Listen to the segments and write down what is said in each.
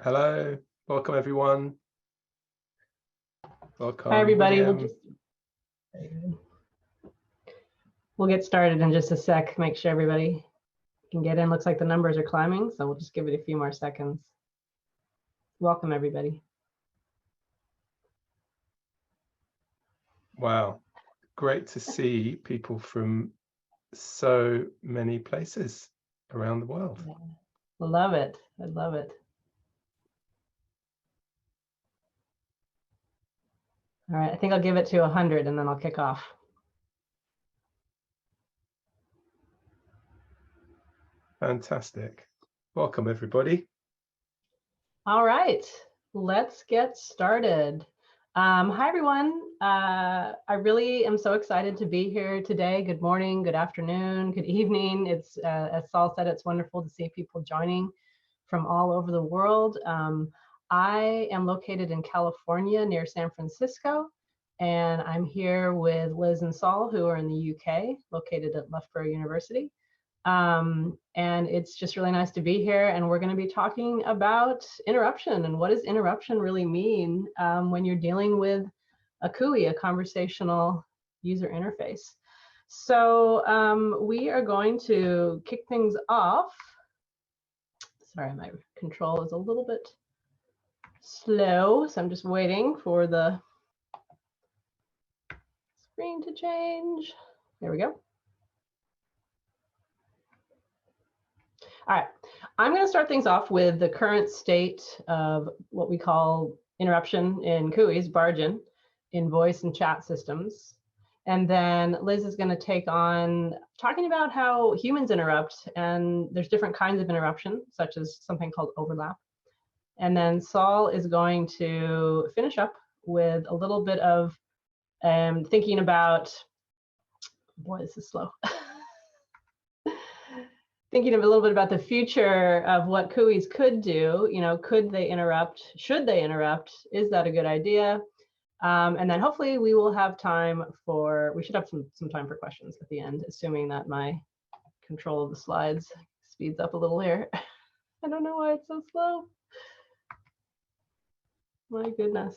Hello, welcome everyone. Welcome. Hi everybody. William. We'll get started in just a sec. Make sure everybody can get in. Looks like the numbers are climbing, so we'll just give it a few more seconds. Welcome everybody. Wow, great to see people from so many places around the world. Yeah. Love it. I love it. All right, I think I'll give it to 100 and then I'll kick off. Fantastic. Welcome everybody. All right, let's get started. Hi everyone. I really am so excited to be here today. Good morning, good afternoon, good evening. It's as Saul said, it's wonderful to see people joining from all over the world. I am located in California near San Francisco, and I'm here with Liz and Saul, who are in the UK, located at Loughborough University. And it's just really nice to be here, and we're going to be talking about interruption and what does interruption really mean when you're dealing with a CUI, a conversational user interface. So we are going to kick things off. Sorry, my control is a little bit slow, so I'm just waiting for the screen to change. There we go. All right, I'm going to start things off with the current state of what we call interruption in CUIs, Barge-in, in voice and chat systems. And then Liz is going to take on talking about how humans interrupt, and there's different kinds of interruption, such as something called overlap. And then Saul is going to finish up with a little bit of thinking about, boy, this is slow. Thinking a little bit about the future of what CUIs could do. You know, could they interrupt? Should they interrupt? Is that a good idea? And then hopefully we will have time for, we should have some time for questions at the end, assuming that my control of the slides speeds up a little here. I don't know why it's so slow. My goodness.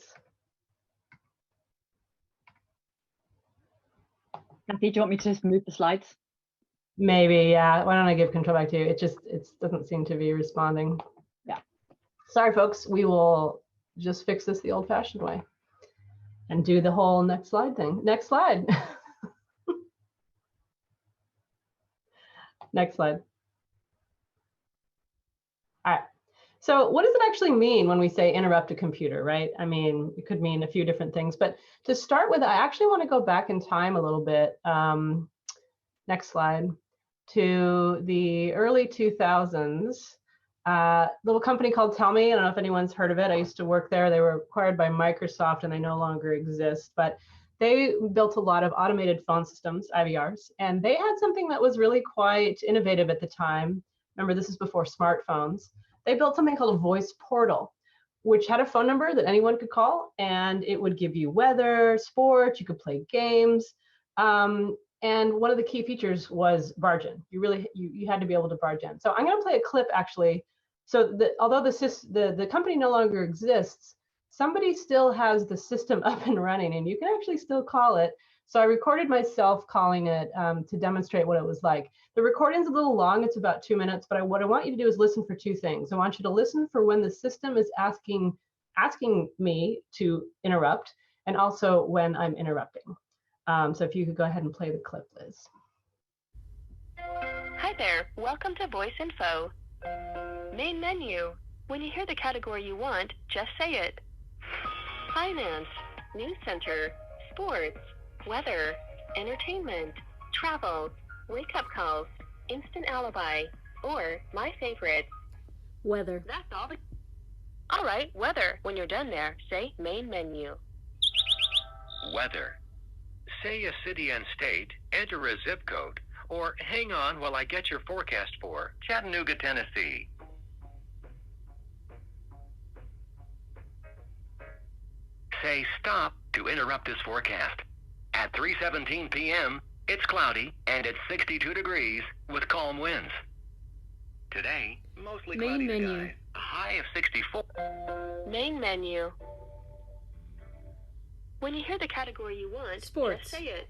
Cathy, do you want me to just move the slides? Maybe, yeah. Why don't I give control back to you? It doesn't seem to be responding. Yeah. Sorry, folks. We will just fix this the old-fashioned way and do the whole next slide thing. Next slide. Next slide. All right. So what does it actually mean when we say interrupt a computer, right? I mean, it could mean a few different things. But to start with, I actually want to go back in time a little bit. Next slide. To the early 2000s, little company called Tell Me. I don't know if anyone's heard of it. I used to work there. They were acquired by Microsoft and they no longer exist, but they built a lot of automated phone systems, IVRs, and they had something that was really quite innovative at the time. Remember, this is before smartphones. They built something called a voice portal, which had a phone number that anyone could call, and it would give you weather, sports, you could play games. And one of the key features was Barge-in. You had to be able to barge in. So I'm going to play a clip actually. So although the company no longer exists, somebody still has the system up and running, and you can actually still call it. So I recorded myself calling it to demonstrate what it was like. The recording's a little long. It's about 2 minutes, but what I want you to do is listen for two things. I want you to listen for when the system is asking me to interrupt, and also when I'm interrupting. So if you could go ahead and play the clip, Liz. Hi there, welcome to Voice Info. Main menu. When you hear the category you want, just say it. Finance, News Center, Sports, Weather, Entertainment, Travel, Wake-up calls, Instant Alibi, or my favorite, Weather. That's all. All right, Weather. When you're done there, say Main menu. Weather. Say a city and state, enter a zip code, or hang on while I get your forecast for Chattanooga, Tennessee. Say stop to interrupt this forecast. At 3:17 p.m., it's cloudy and it's 62 degrees with calm winds. Today, mostly cloudy skies. A high I have 64. Main menu. When you hear the category you want, Sports. just say it.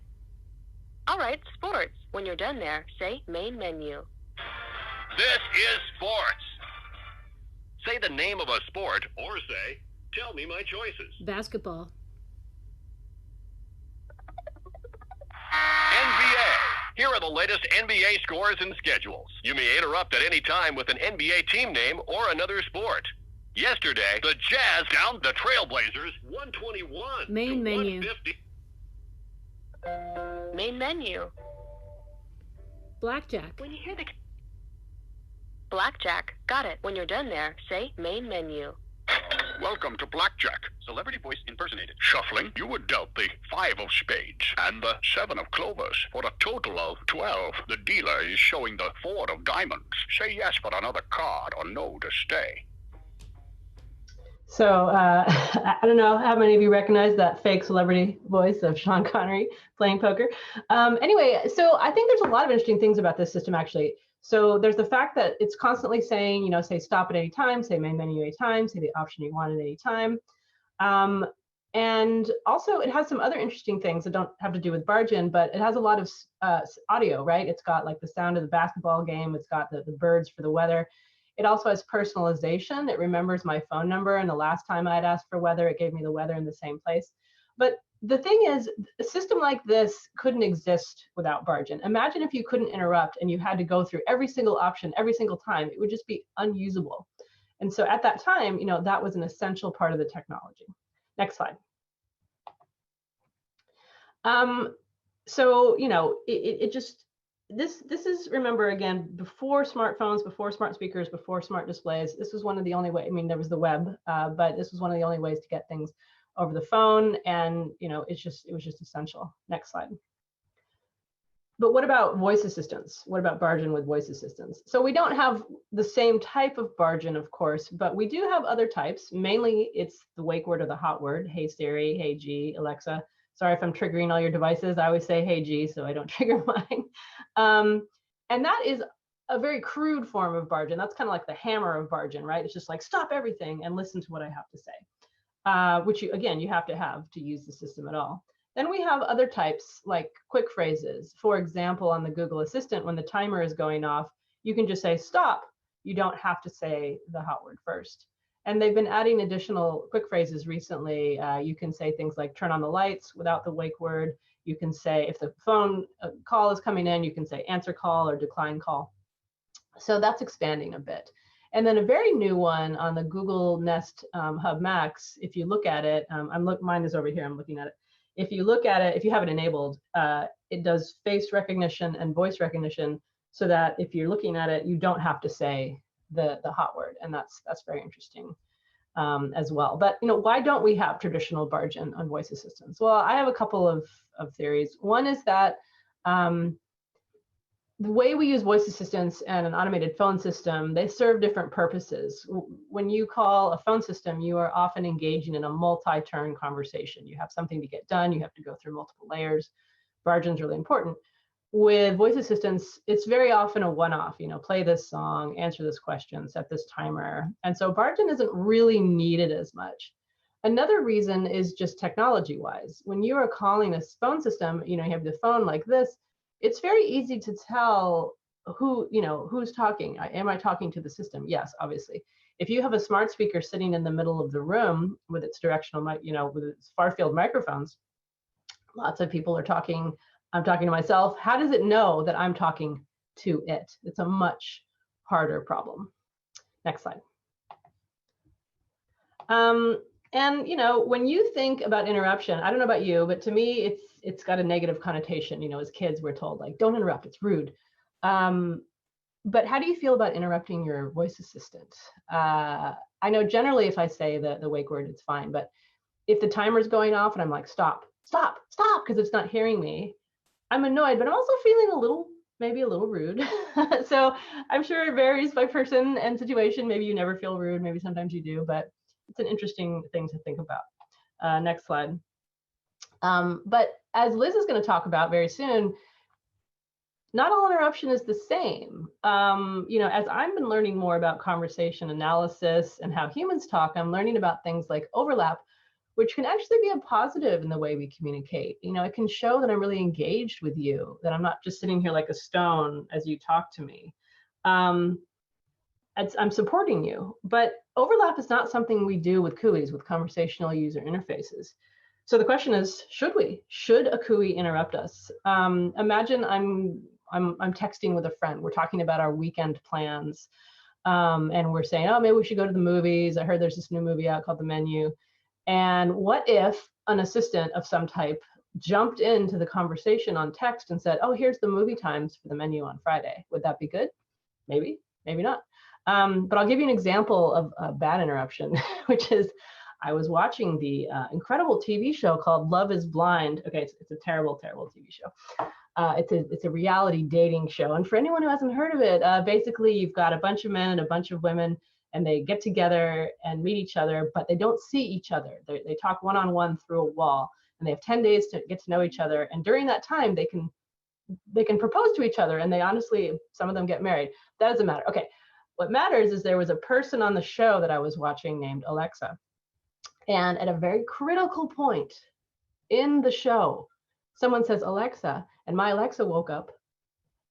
All right, sports. When you're done there, say main menu. This is sports. Say the name of a sport or say, tell me my choices. Basketball. NBA. Here are the latest NBA scores and schedules. You may interrupt at any time with an NBA team name or another sport. Yesterday, the Jazz downed the Trailblazers 121 Main to menu. 150. Main menu. Blackjack. When you hear the blackjack, got it. When you're done there, say main menu. Welcome to Blackjack. Celebrity voice impersonated. Shuffling, you were dealt the 5 of spades and the 7 of clovers for a total of 12. The dealer is showing the 4 of diamonds. Say yes for another card or no to stay. So I don't know how many of you recognize that fake celebrity voice of Sean Connery playing poker. Anyway, so I think there's a lot of interesting things about this system, actually. So there's the fact that it's constantly saying, you know, say stop at any time, say main menu at any time, say the option you want at any time. And also it has some other interesting things that don't have to do with Barge-in, but it has a lot of audio, right? It's got like the sound of the basketball game. It's got the birds for the weather. It also has personalization. It remembers my phone number, and the last time I had asked for weather, it gave me the weather in the same place. But the thing is, a system like this couldn't exist without Barge-in. Imagine if you couldn't interrupt and you had to go through every single option every single time. It would just be unusable. And so at that time, you know, that was an essential part of the technology. Next slide. So, you know, this is, remember, again, before smartphones, before smart speakers, before smart displays. This was one of the only ways. I mean, there was the web, but this was one of the only ways to get things over the phone, and you know, it was just essential. Next slide. But what about voice assistants? What about Barge-in with voice assistants? So we don't have the same type of Barge-in, of course, but we do have other types. Mainly, it's the wake word or the hot word. Hey Siri, hey G, Alexa. Sorry if I'm triggering all your devices. I always say hey G, so I don't trigger mine. And that is a very crude form of Barge-in. That's kind of like the hammer of Barge-in, right? It's just like stop everything and listen to what I have to say. Which you have to use the system at all. Then we have other types like quick phrases. For example, on the Google Assistant, when the timer is going off, you can just say stop. You don't have to say the hot word first. And they've been adding additional quick phrases recently. You can say things like turn on the lights without the wake word. You can say, if the phone call is coming in, you can say answer call or decline call. So that's expanding a bit. And then a very new one on the Google Nest Hub Max, if you look at it, mine is over here, I'm looking at it. If you look at it, if you have it enabled, it does face recognition and voice recognition, so that if you're looking at it, you don't have to say the hot word, and that's very interesting as well. But you know, why don't we have traditional Barge-in on voice assistants? Well, I have a couple of theories. One is that the way we use voice assistants and an automated phone system, they serve different purposes. When you call a phone system, you are often engaging in a multi-turn conversation. You have something to get done. You have to go through multiple layers. Barge-in is really important. With voice assistants, it's very often a one-off, you know, play this song, answer this question, set this timer. And so Barge-in isn't really needed as much. Another reason is just technology-wise. When you are calling a phone system, you know, you have the phone like this, it's very easy to tell who's talking. Am I talking to the system? Yes, obviously. If you have a smart speaker sitting in the middle of the room with its directional, with its far field microphones, lots of people are talking. I'm talking to myself. How does it know that I'm talking to it? It's a much harder problem. Next slide. And you know, when you think about interruption, I don't know about you, but to me, it's got a negative connotation. You know, as kids, we're told like, don't interrupt, it's rude. But how do you feel about interrupting your voice assistant? I know generally if I say the wake word, it's fine. But if the timer's going off and I'm like, stop, stop, stop, because it's not hearing me, I'm annoyed, but I'm also feeling maybe a little rude. So I'm sure it varies by person and situation. Maybe you never feel rude, maybe sometimes you do, but it's an interesting thing to think about. Next slide. But as Liz is going to talk about very soon, not all interruption is the same. You know, as I've been learning more about conversation analysis and how humans talk, I'm learning about things like overlap, which can actually be a positive in the way we communicate. You know, it can show that I'm really engaged with you, that I'm not just sitting here like a stone as you talk to me. I'm supporting you, but overlap is not something we do with CUIs, with conversational user interfaces. So the question is, should we? Should a CUI interrupt us? Imagine I'm texting with a friend. We're talking about our weekend plans, and we're saying, oh, maybe we should go to the movies. I heard there's this new movie out called The Menu. And what if an assistant of some type jumped into the conversation on text and said, oh, here's the movie times for The Menu on Friday? Would that be good? Maybe, maybe not. But I'll give you an example of a bad interruption, which is I was watching the incredible TV show called Love is Blind. Okay, it's a terrible, terrible TV show. It's a reality dating show. And for anyone who hasn't heard of it, basically you've got a bunch of men and a bunch of women, and they get together and meet each other, but they don't see each other. They talk one-on-one through a wall, and they have 10 days to get to know each other. And during that time, they can propose to each other, and they honestly, some of them get married. That doesn't matter. Okay, what matters is there was a person on the show that I was watching named Alexa. And at a very critical point in the show, someone says, Alexa, and my Alexa woke up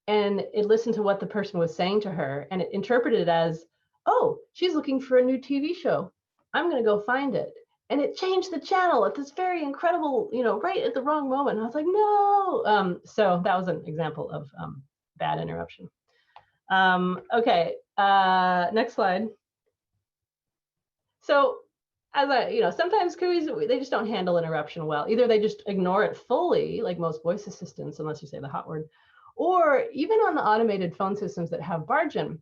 and it listened to what the person was saying to her, and it interpreted it as, oh, she's looking for a new TV show. I'm going to go find it. And it changed the channel at this very incredible, you know, right at the wrong moment. And I was like, no. So that was an example of bad interruption. Okay, next slide. So as you know, sometimes CUIs, they just don't handle interruption well. Either they just ignore it fully, like most voice assistants, unless you say the hot word, or even on the automated phone systems that have Barge-in.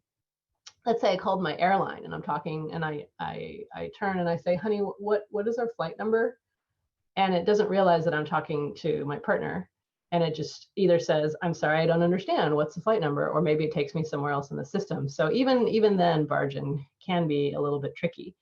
Let's say I called my airline and I'm talking, and I turn and I say, honey, what is our flight number? And it doesn't realize that I'm talking to my partner. And it just either says, I'm sorry, I don't understand. What's the flight number? Or maybe it takes me somewhere else in the system. So even then, Barge-in can be a little bit tricky.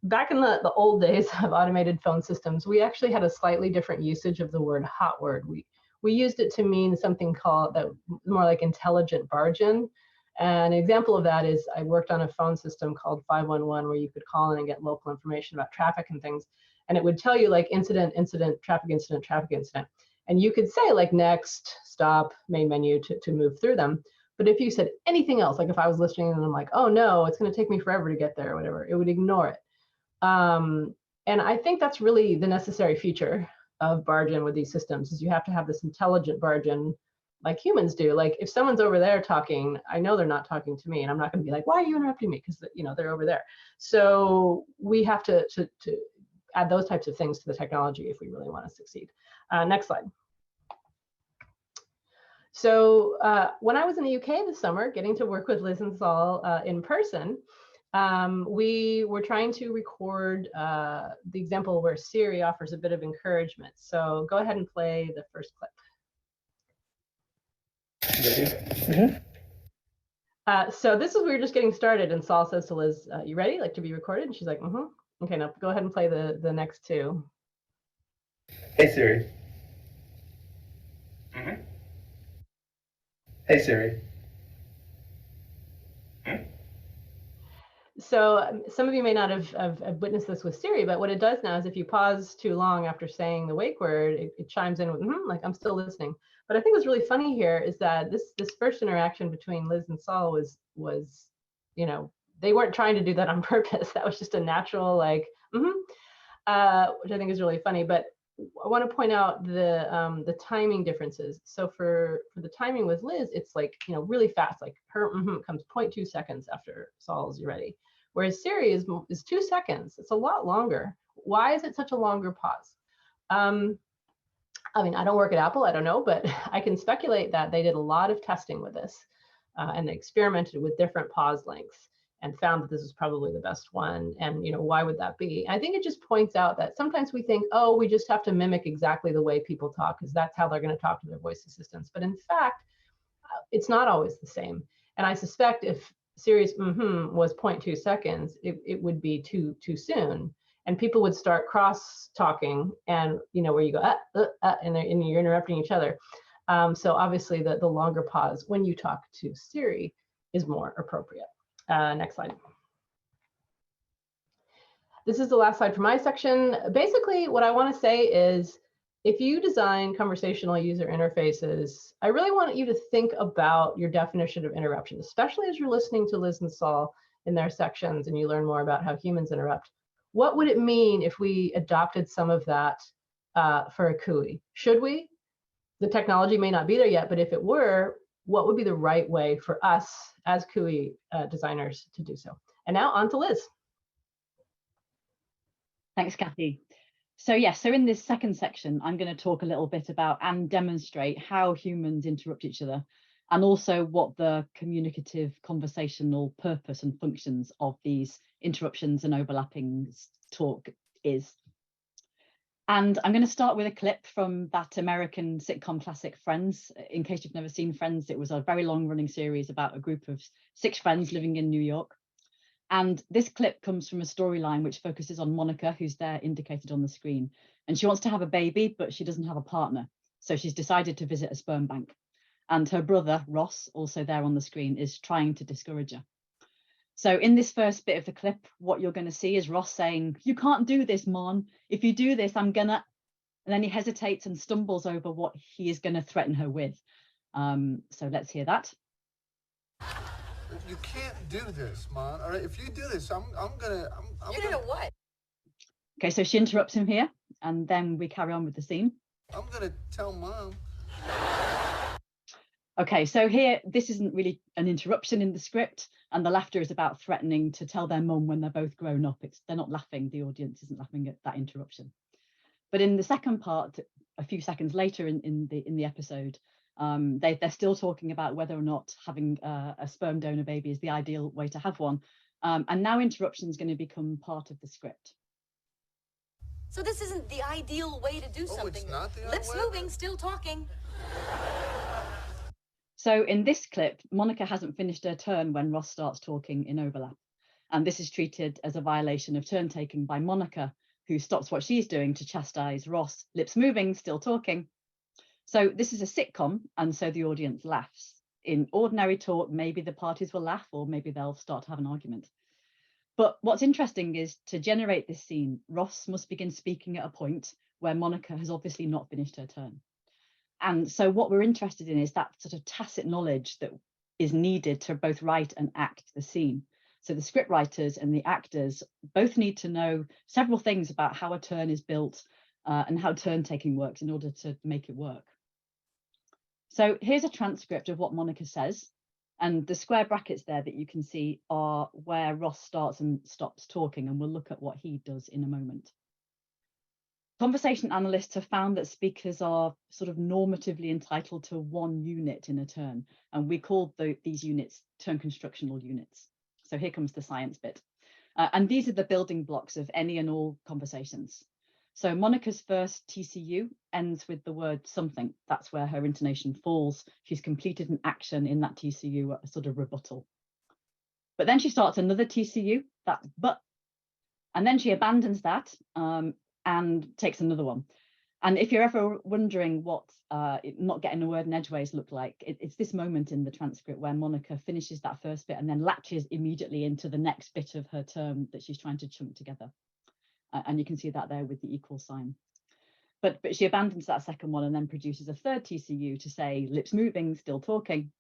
Back in the old days of automated phone systems, we actually had a slightly different usage of the word hot word. We used it to mean something called that more like intelligent Barge-in. And an example of that is I worked on a phone system called 511 where you could call in and get local information about traffic and things. And it would tell you like incident, traffic incident, traffic incident. And you could say like next, stop, main menu to move through them. But if you said anything else, like if I was listening and I'm like, oh no, it's going to take me forever to get there or whatever, it would ignore it. And I think that's really the necessary feature of Barge-in with these systems is you have to have this intelligent Barge-in like humans do. Like if someone's over there talking, I know they're not talking to me, and I'm not going to be like, why are you interrupting me? Because you know they're over there. So we have to add those types of things to the technology if we really want to succeed. Next slide. So when I was in the UK this summer, getting to work with Liz and Saul in person, we were trying to record the example where Siri offers a bit of encouragement. So go ahead and play the first clip. So this is we were just getting started, and Saul says to Liz, "You ready? Like to be recorded?" And she's like, "Mm-hmm." Okay, now go ahead and play the next two. Hey Siri. Mm-hmm. Hey Siri. So some of you may not have witnessed this with Siri, but what it does now is if you pause too long after saying the wake word, it chimes in with like I'm still listening. But I think what's really funny here is that this first interaction between Liz and Saul was you know, they weren't trying to do that on purpose. That was just a natural like which I think is really funny. But I want to point out the timing differences. So for the timing with Liz, it's like, you know, really fast. Like her comes 0.2 seconds after Saul's "you ready?" Whereas Siri is 2 seconds. It's a lot longer. Why is it such a longer pause? I mean, I don't work at Apple, I don't know, but I can speculate that they did a lot of testing with this and they experimented with different pause lengths and found that this is probably the best one. And, you know, why would that be? I think it just points out that sometimes we think, oh, we just have to mimic exactly the way people talk because that's how they're going to talk to their voice assistants. But in fact, it's not always the same. And I suspect if Siri's was 0.2 seconds, it would be too soon. And people would start cross talking, and you know where you go and you're interrupting each other. So obviously the longer pause when you talk to Siri is more appropriate. Next slide. This is the last slide for my section. Basically, what I want to say is, if you design conversational user interfaces, I really want you to think about your definition of interruption, especially as you're listening to Liz and Saul in their sections and you learn more about how humans interrupt. What would it mean if we adopted some of that for a CUI? Should we? The technology may not be there yet, but if it were, what would be the right way for us as CUI designers to do so? And now on to Liz. Thanks, Cathy. So yes, so in this second section, I'm going to talk a little bit about and demonstrate how humans interrupt each other, and also what the communicative conversational purpose and functions of these interruptions and overlapping talk is. And I'm going to start with a clip from that American sitcom classic Friends. In case you've never seen Friends, it was a very long running series about a group of 6 friends living in New York. And this clip comes from a storyline which focuses on Monica, who's there indicated on the screen. And she wants to have a baby, but she doesn't have a partner. So she's decided to visit a sperm bank. And her brother, Ross, also there on the screen, is trying to discourage her. So in this first bit of the clip, what you're going to see is Ross saying, "You can't do this, Mon. If you do this, I'm gonna..." And then he hesitates and stumbles over what he is going to threaten her with. So let's hear that. You can't do this, Mon. All right, if you do this, I'm gonna. You gonna what? Okay, so she interrupts him here, and then we carry on with the scene. I'm gonna tell Mom. Okay, so here, this isn't really an interruption in the script, and the laughter is about threatening to tell their mum when they're both grown up. They're not laughing, the audience isn't laughing at that interruption. But in the second part, a few seconds later in the episode, they're still talking about whether or not having a sperm donor baby is the ideal way to have one. And now interruption is going to become part of the script. So this isn't the ideal way to do something. It's not the Lips way? moving, still talking. So in this clip, Monica hasn't finished her turn when Ross starts talking in overlap. And this is treated as a violation of turn taking by Monica, who stops what she's doing to chastise Ross, lips moving, still talking. So this is a sitcom, and so the audience laughs. In ordinary talk, maybe the parties will laugh, or maybe they'll start to have an argument. But what's interesting is, to generate this scene, Ross must begin speaking at a point where Monica has obviously not finished her turn. And so what we're interested in is that sort of tacit knowledge that is needed to both write and act the scene. So the script writers and the actors both need to know several things about how a turn is built and how turn taking works in order to make it work. So here's a transcript of what Monica says, and the square brackets there that you can see are where Ross starts and stops talking, and we'll look at what he does in a moment. Conversation analysts have found that speakers are sort of normatively entitled to one unit in a turn, and we call these units turn constructional units. So here comes the science bit. And these are the building blocks of any and all conversations. So Monica's first TCU ends with the word something. That's where her intonation falls. She's completed an action in that TCU, a sort of rebuttal. But then she starts another TCU, that but, and then she abandons that and takes another one. And if you're ever wondering what not getting a word in edgeways look like, it's this moment in the transcript where Monica finishes that first bit and then latches immediately into the next bit of her term that she's trying to chunk together. And you can see that there with the equal sign. But she abandons that second one and then produces a third TCU to say lips moving, still talking.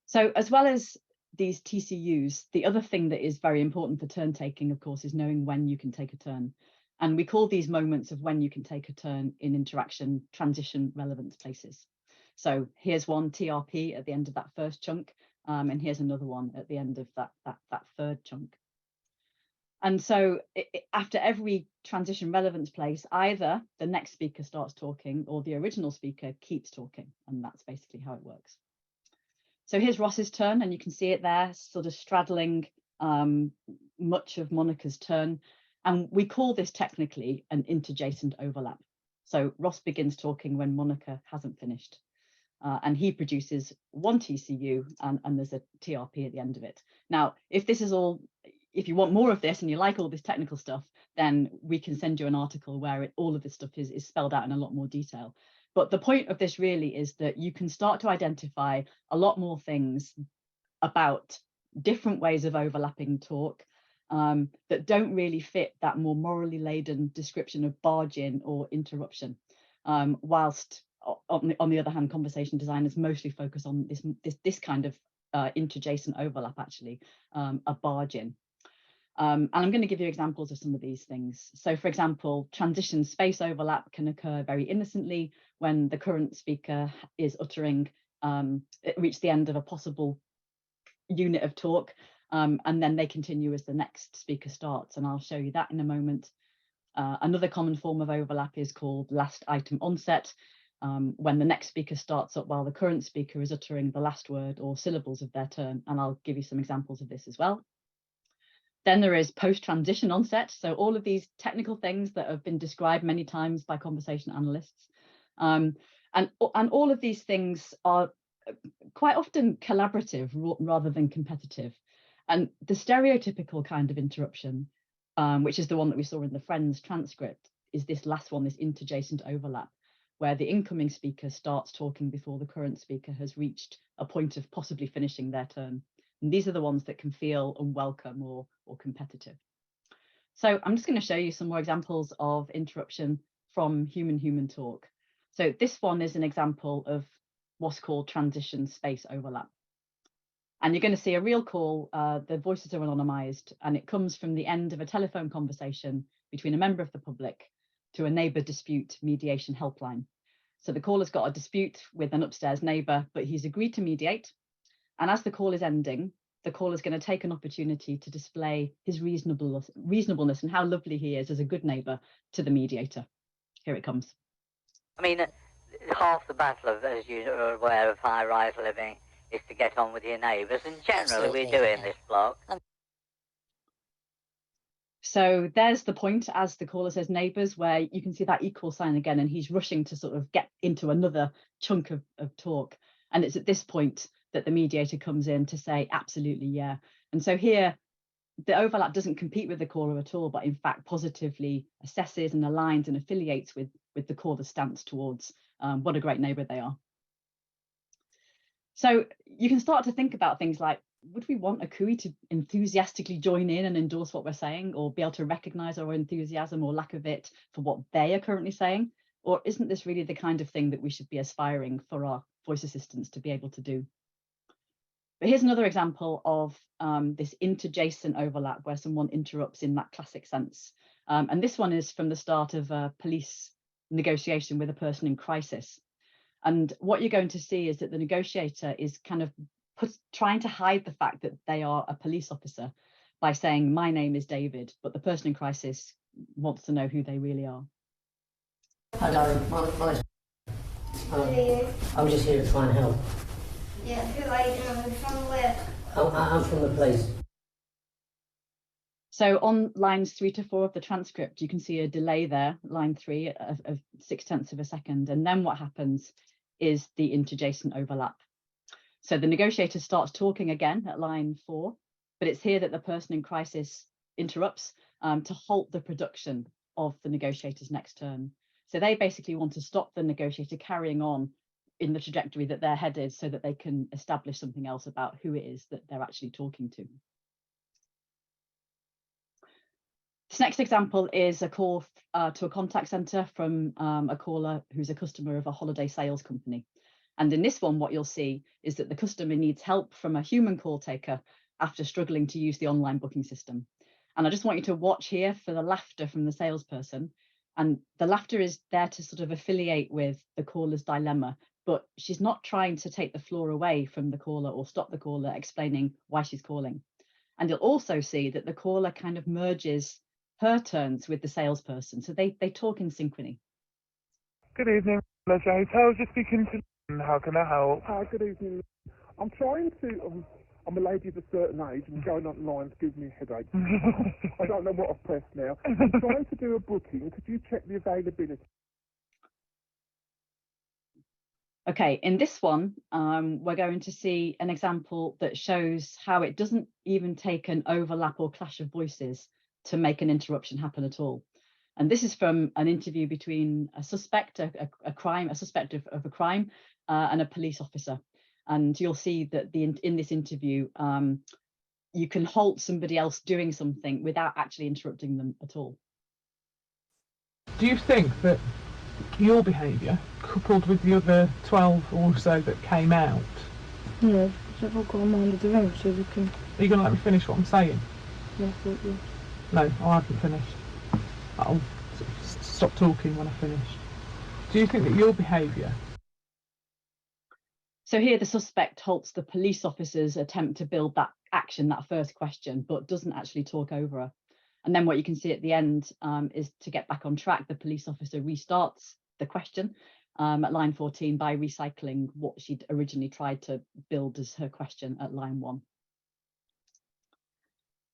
So as well as these TCUs, the other thing that is very important for turn taking, of course, is knowing when you can take a turn. And we call these moments of when you can take a turn in interaction transition relevance places. So here's one TRP at the end of that first chunk, and here's another one at the end of that third chunk. And so after every transition relevance place, either the next speaker starts talking or the original speaker keeps talking, and that's basically how it works. So here's Ross's turn, and you can see it there, sort of straddling much of Monica's turn. And we call this technically an interjacent overlap. So Ross begins talking when Monica hasn't finished. And he produces one TCU and there's a TRP at the end of it. Now, if you want more of this and you like all this technical stuff, then we can send you an article where all of this stuff is spelled out in a lot more detail. But the point of this really is that you can start to identify a lot more things about different ways of overlapping talk that don't really fit that more morally laden description of barge-in or interruption. Whilst on the other hand, conversation designers mostly focus on this kind of interjacent overlap, actually, a barge-in. And I'm going to give you examples of some of these things. So, for example, transition space overlap can occur very innocently when the current speaker is uttering, reach the end of a possible unit of talk, and then they continue as the next speaker starts. And I'll show you that in a moment. Another common form of overlap is called last item onset, when the next speaker starts up while the current speaker is uttering the last word or syllables of their turn. And I'll give you some examples of this as well. Then there is post-transition onset. So all of these technical things that have been described many times by conversation analysts. And all of these things are quite often collaborative rather than competitive. And the stereotypical kind of interruption, which is the one that we saw in the Friends transcript, is this last one, this interjacent overlap, where the incoming speaker starts talking before the current speaker has reached a point of possibly finishing their turn. And these are the ones that can feel unwelcome or competitive. So I'm just going to show you some more examples of interruption from human-human talk. So this one is an example of what's called transition space overlap. And you're going to see a real call. The voices are anonymized, and it comes from the end of a telephone conversation between a member of the public to a neighbour dispute mediation helpline. So the caller's got a dispute with an upstairs neighbour, but he's agreed to mediate. And as the call is ending, the caller's going to take an opportunity to display his reasonableness and how lovely he is as a good neighbour to the mediator. Here it comes. I mean, half the battle of, as you're aware, of high-rise living is to get on with your neighbours, and generally we do in this block. So there's the point, as the caller says neighbours, where you can see that equal sign again, and he's rushing to sort of get into another chunk of talk. And it's at this point that the mediator comes in to say, absolutely, yeah. And so here, the overlap doesn't compete with the caller at all, but in fact positively assesses and aligns and affiliates with the caller's stance towards what a great neighbour they are. So you can start to think about things like, would we want a CUI to enthusiastically join in and endorse what we're saying, or be able to recognise our enthusiasm or lack of it for what they are currently saying? Or isn't this really the kind of thing that we should be aspiring for our voice assistants to be able to do? But here's another example of this interjacent overlap where someone interrupts in that classic sense. And this one is from the start of a police negotiation with a person in crisis. And what you're going to see is that the negotiator is kind of trying to hide the fact that they are a police officer by saying, my name is David, but the person in crisis wants to know who they really are. Hello, I'm just here to try and help. Yeah, who are you coming from? Where? I'm from the police. So on lines 3 to 4 of the transcript, you can see a delay there, line 3 of 0.6 of a second. And then what happens is the interjacent overlap. So the negotiator starts talking again at line 4, but it's here that the person in crisis interrupts to halt the production of the negotiator's next turn. So they basically want to stop the negotiator carrying on in the trajectory that they're headed so that they can establish something else about who it is that they're actually talking to. This next example is a call to a contact center from a caller who's a customer of a holiday sales company. And in this one, what you'll see is that the customer needs help from a human call taker after struggling to use the online booking system. And I just want you to watch here for the laughter from the salesperson. And the laughter is there to sort of affiliate with the caller's dilemma, but she's not trying to take the floor away from the caller or stop the caller explaining why she's calling. And you'll also see that the caller kind of merges her turns with the salesperson. So they talk in synchrony. Good evening, Jay. How's you speaking to? How can I help? Hi, good evening. I'm trying to, I'm a lady of a certain age and going online gives me a headache. I don't know what I've pressed now. I'm trying to do a booking. Could you check the availability? Okay, in this one, we're going to see an example that shows how it doesn't even take an overlap or clash of voices to make an interruption happen at all. And this is from an interview between a suspect, a suspect of a crime, and a police officer. And you'll see that in this interview, you can halt somebody else doing something without actually interrupting them at all. Do you think that your behaviour, coupled with the other 12 or so that came out... No, I've got a mind of their own, so we can... Are you going to let me finish what I'm saying? Yeah, yeah. No, I haven't finished. I'll stop talking when I finish. Do you think that your behaviour... So here the suspect halts the police officer's attempt to build that action, that first question, but doesn't actually talk over her. And then what you can see at the end is, to get back on track, the police officer restarts the question at line 14 by recycling what she'd originally tried to build as her question at line 1.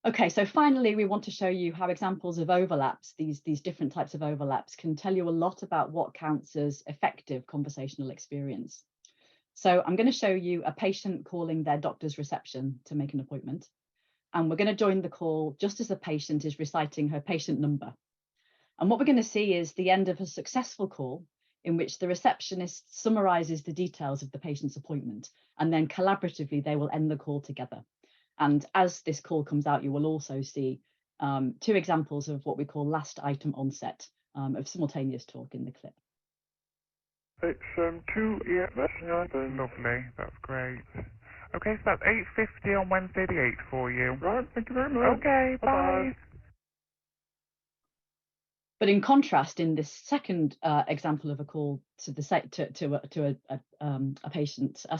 Okay, so finally, we want to show you how examples of overlaps, these different types of overlaps, can tell you a lot about what counts as effective conversational experience. So I'm going to show you a patient calling their doctor's reception to make an appointment. And we're going to join the call just as the patient is reciting her patient number. And what we're going to see is the end of a successful call in which the receptionist summarises the details of the patient's appointment, and then collaboratively they will end the call together. And as this call comes out, you will also see 2 examples of what we call last item onset of simultaneous talk in the clip. It's 2, yeah, that's lovely, that's great. Okay, so that's 8:50 on Wednesday the 8th for you. Right, thank you very much. Okay, bye. But in contrast, in this second example of a call to a patient, a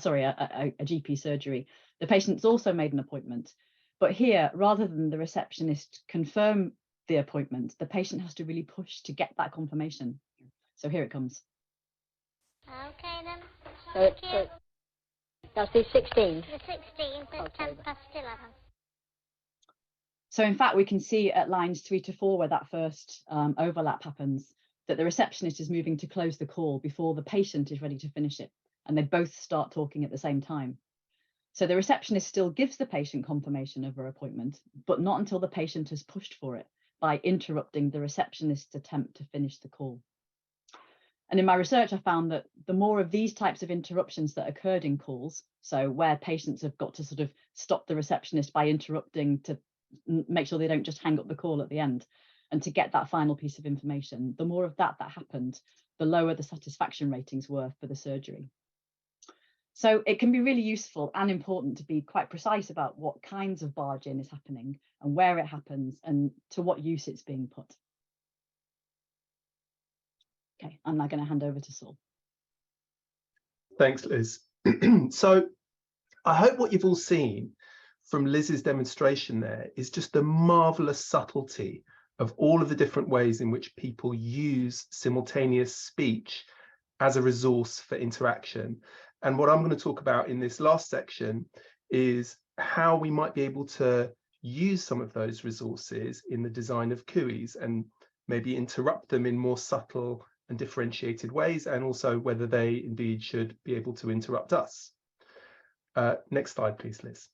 GP surgery, the patient's also made an appointment. But here, rather than the receptionist confirm the appointment, the patient has to really push to get that confirmation. So here it comes. Okay then. So that's the 16th? The 16th at 10 past 11. So in fact, we can see at lines 3 to 4 where that first overlap happens, that the receptionist is moving to close the call before the patient is ready to finish it. And they both start talking at the same time. So the receptionist still gives the patient confirmation of her appointment, but not until the patient has pushed for it by interrupting the receptionist's attempt to finish the call. And in my research, I found that the more of these types of interruptions that occurred in calls, so where patients have got to sort of stop the receptionist by interrupting to make sure they don't just hang up the call at the end, and to get that final piece of information, the more of that happened, the lower the satisfaction ratings were for the surgery. So it can be really useful and important to be quite precise about what kinds of barge-in is happening and where it happens and to what use it's being put. Okay, I'm now going to hand over to Saul. Thanks, Liz. So I hope what you've all seen from Liz's demonstration there is just the marvelous subtlety of all of the different ways in which people use simultaneous speech as a resource for interaction. And what I'm going to talk about in this last section is how we might be able to use some of those resources in the design of CUIs and maybe interrupt them in more subtle and differentiated ways, and also whether they indeed should be able to interrupt us. Next slide, please, Liz.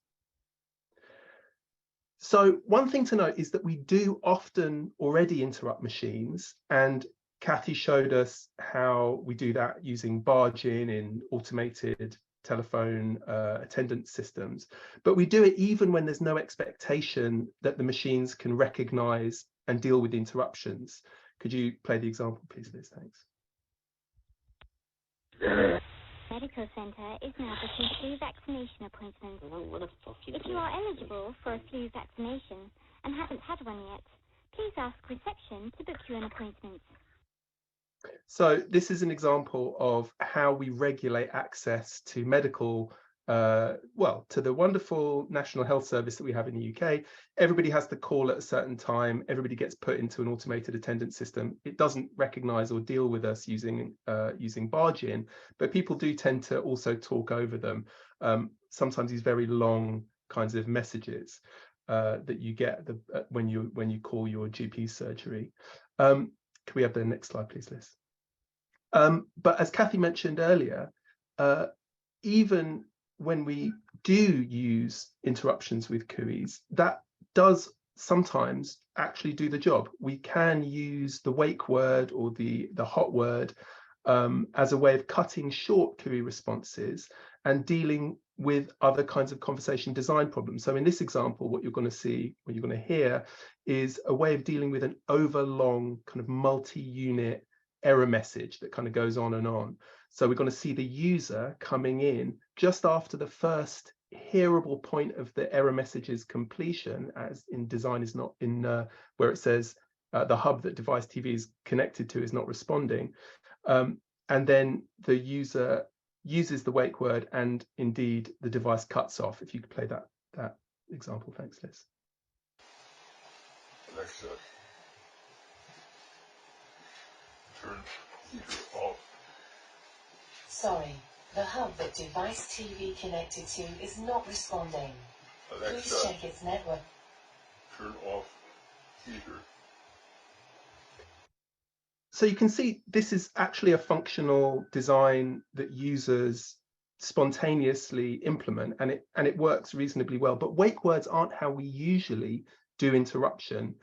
So one thing to note is that we do often already interrupt machines, and Cathy showed us how we do that using Barge-in in automated telephone attendance systems. But we do it even when there's no expectation that the machines can recognize and deal with interruptions. Could you play the example, please, Liz? Thanks. Medical Centre is now booking flu vaccination appointments. If you are eligible for a flu vaccination and haven't had one yet, please ask reception to book you an appointment. So this is an example of how we regulate access to medical, well, to the wonderful National Health Service that we have in the UK. Everybody has to call at a certain time. Everybody gets put into an automated attendance system. It doesn't recognize or deal with us using Barge-in, but people do tend to also talk over them. Sometimes these very long kinds of messages that you get when you call your GP surgery. Can we have the next slide, please, Liz? But as Cathy mentioned earlier, even when we do use interruptions with CUIs, that does sometimes actually do the job. We can use the wake word or the hot word as a way of cutting short query responses and dealing with other kinds of conversation design problems. So in this example, what you're going to see, what you're going to hear, is a way of dealing with an overlong kind of multi-unit error message that kind of goes on and on. So we're going to see the user coming in just after the first hearable point of the error message's completion, as in design is not in where it says the hub that device TV is connected to is not responding. And then the user uses the wake word, and indeed the device cuts off. If you could play that example, thanks, Liz. Alexa, turn heater off. Sorry, the hub that device TV connected to is not responding. Alexa, please check its network. Turn off heater. So you can see this is actually a functional design that users spontaneously implement, and it works reasonably well. But wake words aren't how we usually do interruption.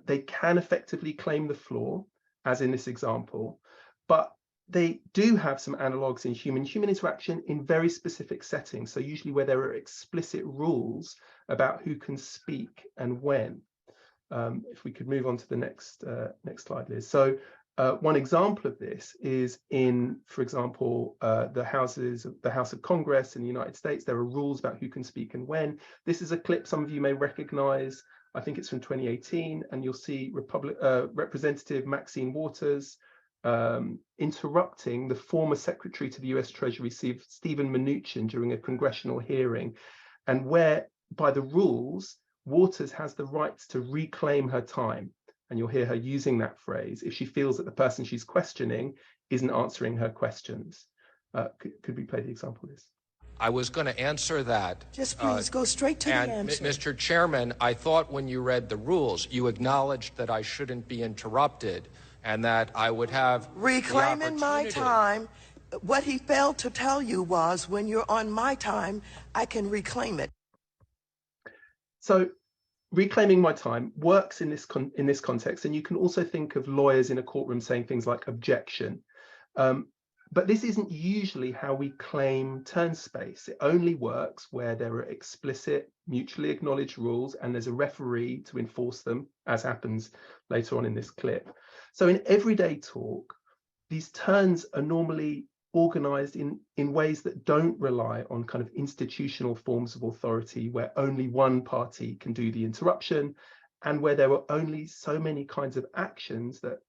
They can effectively claim the floor, as in this example, but they do have some analogues in human interaction in very specific settings. So usually where there are explicit rules about who can speak and when. If we could move on to the next slide, Liz. So one example of this is in, for example, the House of Congress in the United States. There are rules about who can speak and when. This is a clip some of you may recognize. I think it's from 2018, and you'll see Representative Maxine Waters interrupting the former Secretary to the US Treasury, Stephen Mnuchin, during a congressional hearing, and where, by the rules, Waters has the right to reclaim her time. And you'll hear her using that phrase if she feels that the person she's questioning isn't answering her questions. Could we play the example, Liz? I was going to answer that. Just please go straight to the answer. Mr. Chairman, I thought when you read the rules, you acknowledged that I shouldn't be interrupted and that I would have reclaiming my time. What he failed to tell you was when you're on my time, I can reclaim it. So reclaiming my time works in this context, and you can also think of lawyers in a courtroom saying things like objection. But this isn't usually how we claim turn space. It only works where there are explicit, mutually acknowledged rules, and there's a referee to enforce them, as happens later on in this clip. So in everyday talk, these turns are normally organized in ways that don't rely on kind of institutional forms of authority, where only one party can do the interruption, and where there were only so many kinds of actions that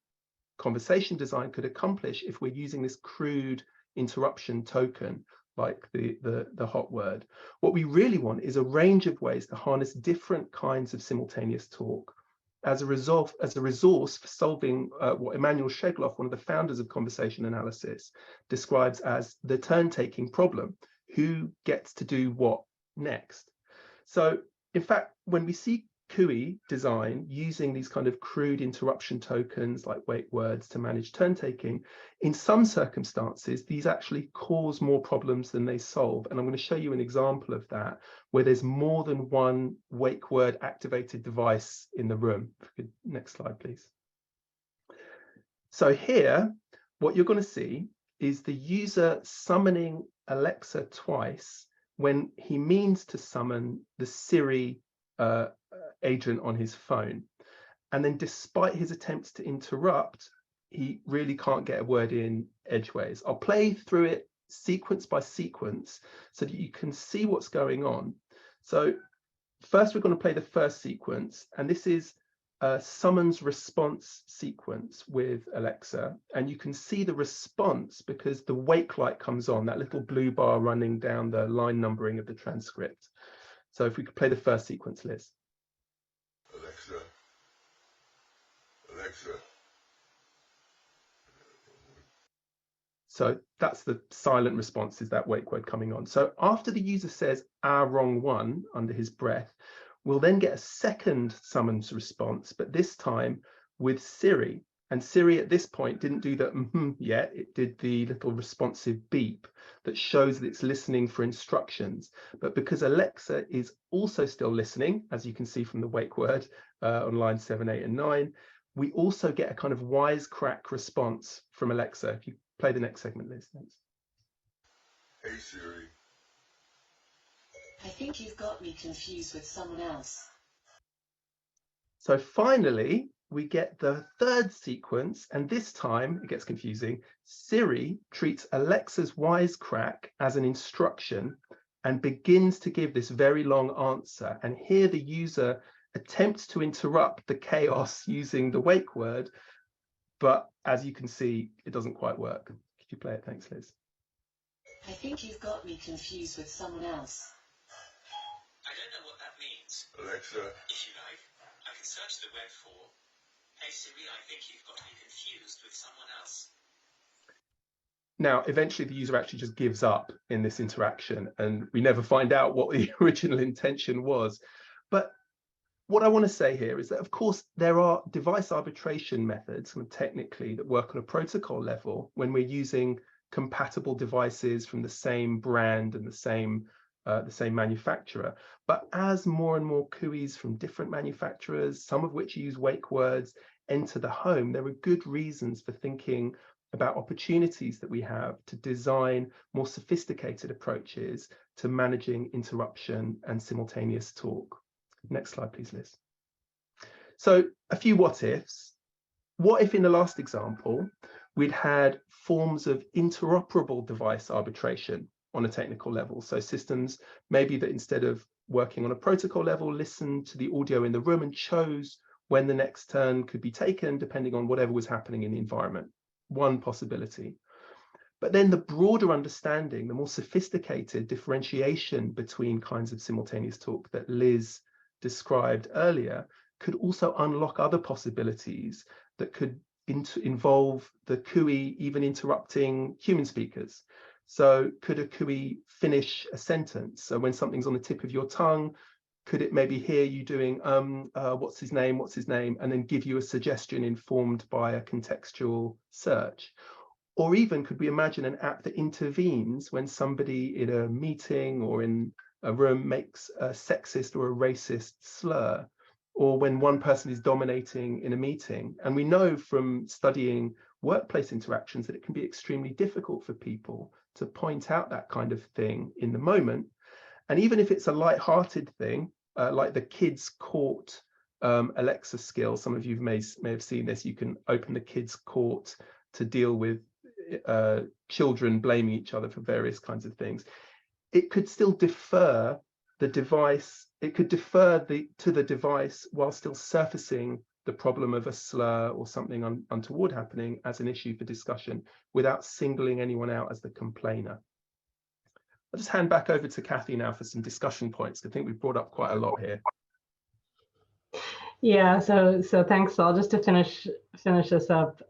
conversation design could accomplish if we're using this crude interruption token like the hot word. What we really want is a range of ways to harness different kinds of simultaneous talk as a resource for solving what Emanuel Shegloff, one of the founders of conversation analysis, describes as the turn-taking problem. Who gets to do what next? So in fact, when we see CUI design using these kind of crude interruption tokens like wake words to manage turn-taking, in some circumstances, these actually cause more problems than they solve. And I'm going to show you an example of that, where there's more than one wake word activated device in the room. Next slide, please. So here, what you're going to see is the user summoning Alexa twice when he means to summon the Siri agent on his phone. And then despite his attempts to interrupt, he really can't get a word in edgeways. I'll play through it sequence by sequence so that you can see what's going on. So first we're going to play the first sequence, and this is a summons response sequence with Alexa, and you can see the response because the wake light comes on, that little blue bar running down the line numbering of the transcript. So if we could play the first sequence, Liz. Alexa. So that's the silent response, is that wake word coming on. So after the user says wrong one under his breath, we'll then get a second summons response, but this time with Siri. And Siri at this point didn't do the yet, it did the little responsive beep that shows that it's listening for instructions. But because Alexa is also still listening, as you can see from the wake word on line 7, 8, and 9, we also get a kind of wisecrack response from Alexa. If you play the next segment, Liz, thanks. Hey Siri. I think you've got me confused with someone else. So finally, we get the third sequence, and this time it gets confusing. Siri treats Alexa's wisecrack as an instruction and begins to give this very long answer. And here the user attempts to interrupt the chaos using the wake word, but as you can see, it doesn't quite work. Could you play it? Thanks, Liz. I think you've got me confused with someone else. I don't know what that means. Alexa. If you like, I can search the web for, hey Siri, I think you've got me confused with someone else. Now, eventually the user actually just gives up in this interaction, and we never find out what the original intention was. But what I want to say here is that, of course, there are device arbitration methods technically that work on a protocol level when we're using compatible devices from the same brand and the same manufacturer. But as more and more CUIs from different manufacturers, some of which use wake words, enter the home, there are good reasons for thinking about opportunities that we have to design more sophisticated approaches to managing interruption and simultaneous talk. Next slide, please, Liz. So a few what ifs. What if in the last example, we'd had forms of interoperable device arbitration on a technical level? So systems maybe that instead of working on a protocol level, listened to the audio in the room and chose when the next turn could be taken depending on whatever was happening in the environment. One possibility. But then the broader understanding, the more sophisticated differentiation between kinds of simultaneous talk that Liz described earlier could also unlock other possibilities that could involve the CUI even interrupting human speakers. So could a CUI finish a sentence? So when something's on the tip of your tongue, could it maybe hear you doing what's his name, and then give you a suggestion informed by a contextual search? Or even could we imagine an app that intervenes when somebody in a meeting or in a room makes a sexist or a racist slur, or when one person is dominating in a meeting? And we know from studying workplace interactions that it can be extremely difficult for people to point out that kind of thing in the moment. And even if it's a light-hearted thing, like the kids court Alexa skill, some of you may have seen this, you can open the kids court to deal with children blaming each other for various kinds of things. It could still defer the device, it could defer to the device while still surfacing the problem of a slur or something untoward happening as an issue for discussion without singling anyone out as the complainer. I'll just hand back over to Cathy now for some discussion points. I think we've brought up quite a lot here. Yeah, so thanks, Saul. Just to finish this up.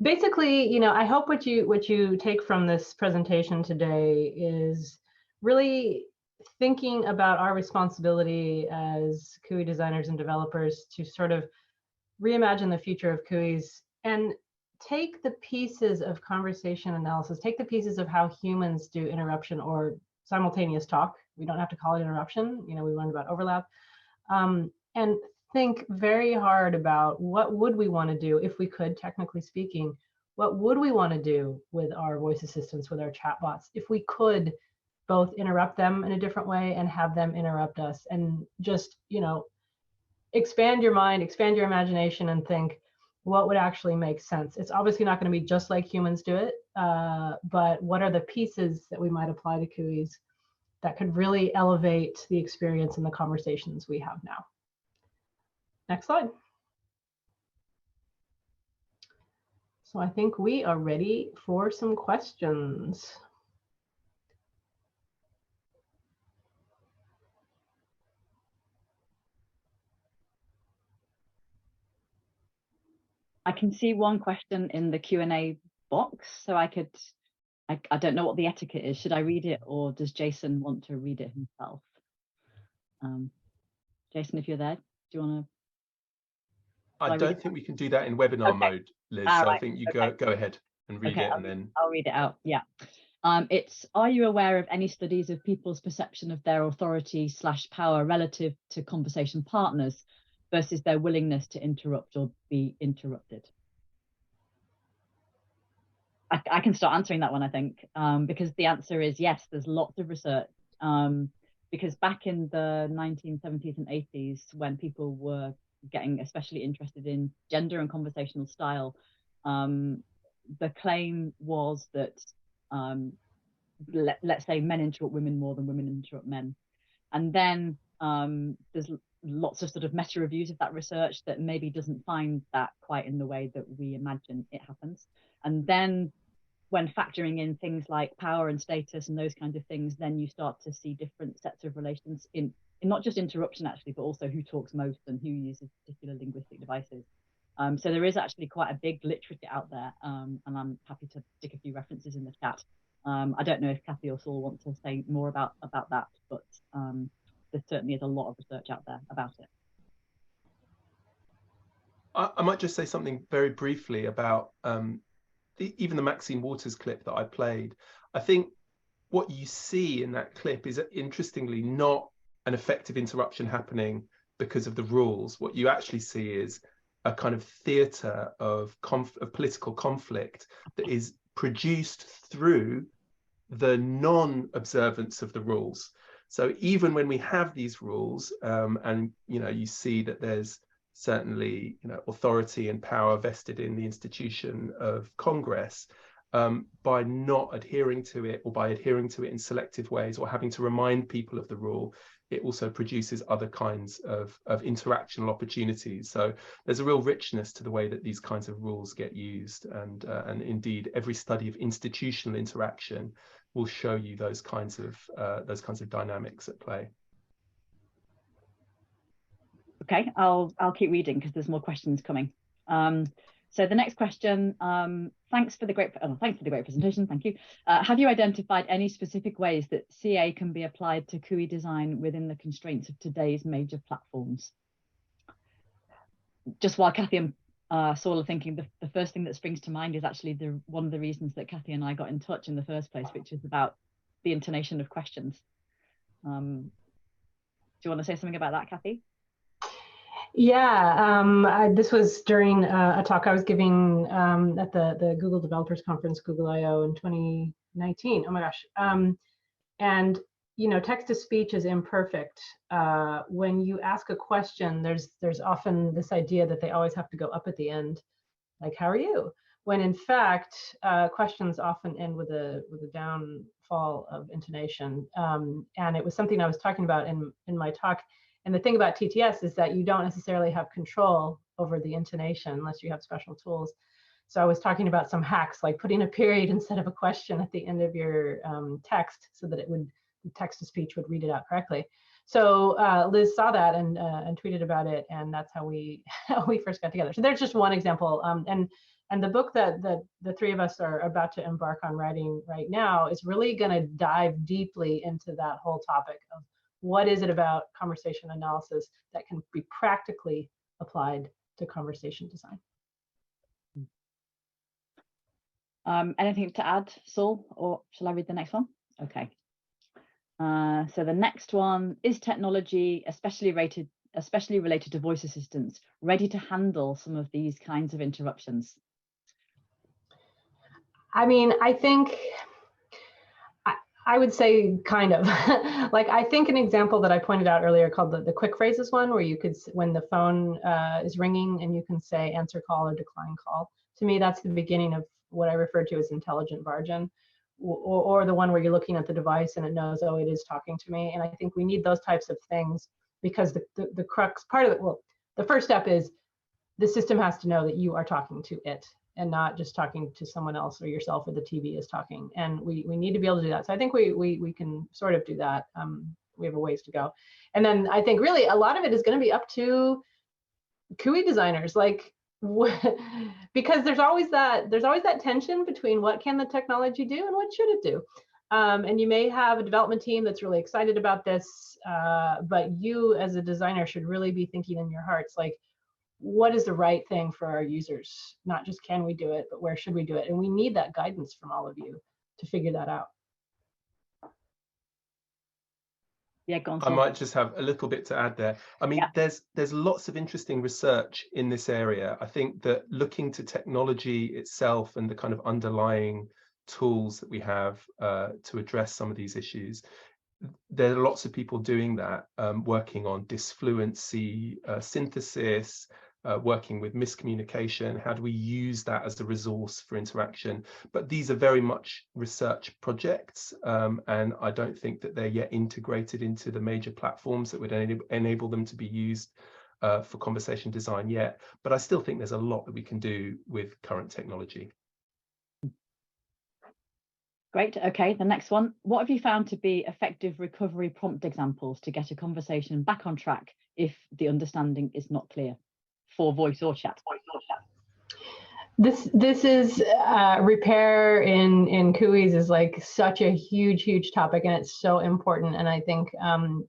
Basically, you know, I hope what you take from this presentation today is really thinking about our responsibility as CUI designers and developers to sort of reimagine the future of CUIs and take the pieces of conversation analysis, take the pieces of how humans do interruption or simultaneous talk. We don't have to call it interruption. You know, we learned about overlap. And think very hard about what would we want to do if we could, technically speaking, what would we want to do with our voice assistants, with our chatbots, if we could both interrupt them in a different way and have them interrupt us, and just, you know, expand your mind, expand your imagination, and think what would actually make sense. It's obviously not going to be just like humans do it, but what are the pieces that we might apply to CUIs that could really elevate the experience and the conversations we have now? Next slide. So I think we are ready for some questions. I can see one question in the Q&A box, so I don't know what the etiquette is. Should I read it, or does Jason want to read it himself? Jason, if you're there, do you want to? I don't think we can do that in webinar mode, Liz. So I think you go ahead and read it, and then I'll read it out. Yeah. It's, are you aware of any studies of people's perception of their authority / power relative to conversation partners versus their willingness to interrupt or be interrupted? I can start answering that one, I think, because the answer is yes, there's lots of research. Because back in the 1970s and 80s, when people were getting especially interested in gender and conversational style, the claim was that let's say men interrupt women more than women interrupt men. And then there's lots of sort of meta reviews of that research that maybe doesn't find that quite in the way that we imagine it happens. And then when factoring in things like power and status and those kinds of things, then you start to see different sets of relations in not just interruption actually, but also who talks most and who uses particular linguistic devices. So there is actually quite a big literature out there, and I'm happy to stick a few references in the chat. I don't know if Cathy or Saul want to say more about that, but there certainly is a lot of research out there about it. I might just say something very briefly about even the Maxine Waters clip that I played. I think what you see in that clip is, interestingly, not an effective interruption happening because of the rules. What you actually see is a kind of theatre of political conflict that is produced through the non-observance of the rules. So even when we have these rules, and you see that there's certainly authority and power vested in the institution of Congress, by not adhering to it, or by adhering to it in selective ways, or having to remind people of the rule, it also produces other kinds of interactional opportunities. So there's a real richness to the way that these kinds of rules get used, and indeed every study of institutional interaction will show you those kinds of dynamics at play. Okay, I'll keep reading because there's more questions coming. So the next question, thanks for the great presentation. Thank you. Have you identified any specific ways that CA can be applied to CUI design within the constraints of today's major platforms? Just while Cathy and Saul are thinking, the first thing that springs to mind is actually one of the reasons that Cathy and I got in touch in the first place, which is about the intonation of questions. Do you want to say something about that, Cathy? Yeah, this was during a talk I was giving at the Google Developers Conference, Google I/O in 2019. Oh my gosh. And text to speech is imperfect. When you ask a question, there's often this idea that they always have to go up at the end, like "How are you?" When in fact, questions often end with a downfall of intonation. And it was something I was talking about in my talk. And the thing about TTS is that you don't necessarily have control over the intonation unless you have special tools. So I was talking about some hacks, like putting a period instead of a question at the end of your text, so that the text-to-speech would read it out correctly. So Liz saw that and tweeted about it, and that's how we first got together. So there's just one example. And the book that the three of us are about to embark on writing right now is really going to dive deeply into that whole topic of what is it about conversation analysis that can be practically applied to conversation design. Anything to add, Saul, or shall I read the next one? Okay. So the next one, is technology, especially related to voice assistants, ready to handle some of these kinds of interruptions? I mean, I think I would say kind of. Like, I think an example that I pointed out earlier called the quick phrases one, where you could, when the phone is ringing and you can say answer call or decline call. To me, that's the beginning of what I refer to as intelligent Barge-in, or the one where you're looking at the device and it knows, oh, it is talking to me. And I think we need those types of things, because the crux part of it, well, the first step is the system has to know that you are talking to it, and not just talking to someone else or yourself, or the TV is talking. And we need to be able to do that. So I think we can sort of do that. We have a ways to go. And then I think really a lot of it is going to be up to CUI designers, like, because there's always that tension between what can the technology do and what should it do. And you may have a development team that's really excited about this, but you as a designer should really be thinking in your hearts, like, what is the right thing for our users? Not just can we do it, but where should we do it? And we need that guidance from all of you to figure that out. Yeah, go on. I might just have a little bit to add there. I mean, there's lots of interesting research in this area. I think that looking to technology itself and the kind of underlying tools that we have to address some of these issues, there are lots of people doing that, working on disfluency, synthesis, working with miscommunication. How do we use that as a resource for interaction? But these are very much research projects, and I don't think that they're yet integrated into the major platforms that would enable them to be used for conversation design yet. But I still think there's a lot that we can do with current technology. Great. Okay, the next one. What have you found to be effective recovery prompt examples to get a conversation back on track if the understanding is not clear, for voice or chat? This is repair in CUIs is like such a huge topic, and it's so important. And I think